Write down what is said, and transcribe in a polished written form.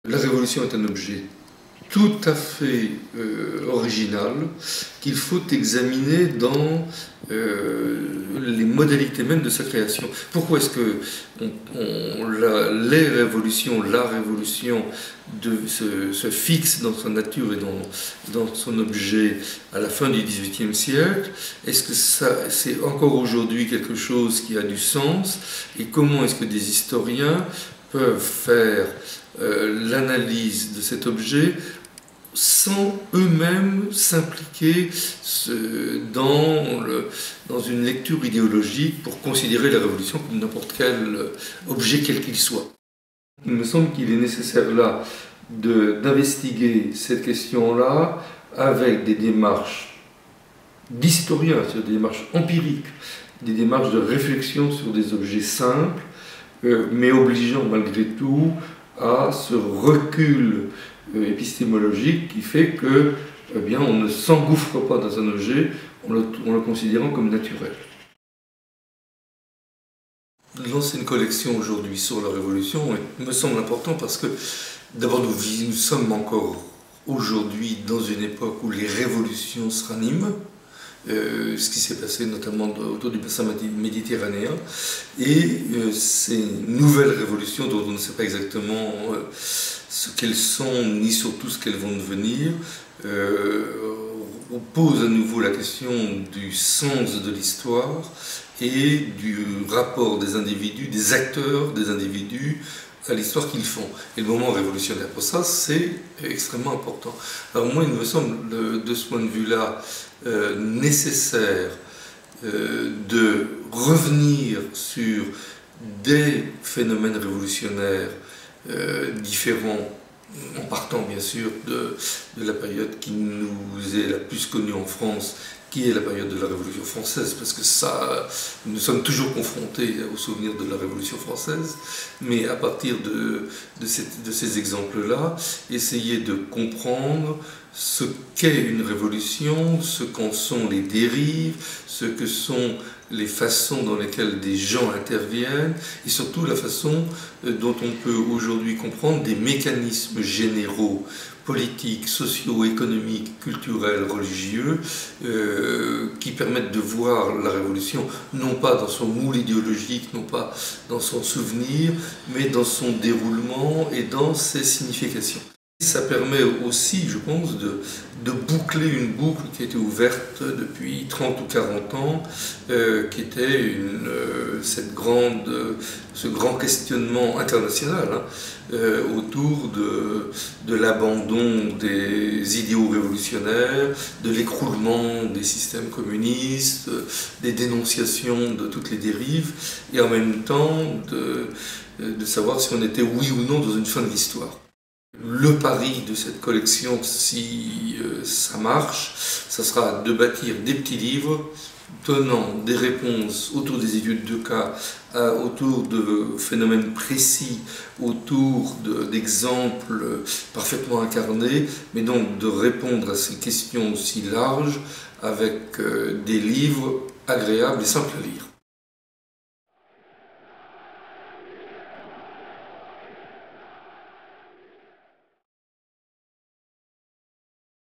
La Révolution est un objet tout à fait original qu'il faut examiner dans les modalités même de sa création. Pourquoi est-ce que la révolution se fixe dans sa nature et dans son objet à la fin du XVIIIe siècle? Est-ce que c'est encore aujourd'hui quelque chose qui a du sens? Et comment est-ce que des historiens peuvent faire l'analyse de cet objet sans eux-mêmes s'impliquer dans une lecture idéologique pour considérer la Révolution comme n'importe quel objet quel qu'il soit. Il me semble qu'il est nécessaire là d'investiguer cette question-là avec des démarches d'historiens, sur des démarches empiriques, des démarches de réflexion sur des objets simples, mais obligeant malgré tout à ce recul épistémologique qui fait que, on ne s'engouffre pas dans un objet en le considérant comme naturel. Lancer une collection aujourd'hui sur la Révolution me semble important parce que d'abord nous sommes encore aujourd'hui dans une époque où les révolutions se raniment. Ce qui s'est passé notamment autour du bassin méditerranéen, et ces nouvelles révolutions dont on ne sait pas exactement ce qu'elles sont, ni surtout ce qu'elles vont devenir, posent à nouveau la question du sens de l'histoire et du rapport des individus, des acteurs des individus, à l'histoire qu'ils font. Et le moment révolutionnaire pour ça, c'est extrêmement important. Alors moi, il me semble, de ce point de vue-là, nécessaire de revenir sur des phénomènes révolutionnaires différents, en partant bien sûr de la période qui nous est la plus connue en France, qui est la période de la Révolution française, parce que nous sommes toujours confrontés au souvenir de la Révolution française, mais à partir de ces exemples-là, essayer de comprendre ce qu'est une révolution, ce qu'en sont les dérives, ce que sont les façons dans lesquelles des gens interviennent, et surtout la façon dont on peut aujourd'hui comprendre des mécanismes généraux, politiques, sociaux, économiques, culturels, religieux, qui permettent de voir la révolution non pas dans son moule idéologique, non pas dans son souvenir, mais dans son déroulement et dans ses significations. Ça permet aussi, je pense, de boucler une boucle qui a été ouverte depuis 30 ou 40 ans, qui était ce grand questionnement international autour de l'abandon des idéaux révolutionnaires, de l'écroulement des systèmes communistes, des dénonciations de toutes les dérives, et en même temps de savoir si on était oui ou non dans une fin de l'histoire. Le pari de cette collection, si ça marche, ça sera de bâtir des petits livres donnant des réponses autour des études de cas, autour de phénomènes précis, autour d'exemples parfaitement incarnés, mais donc de répondre à ces questions aussi larges avec des livres agréables et simples à lire.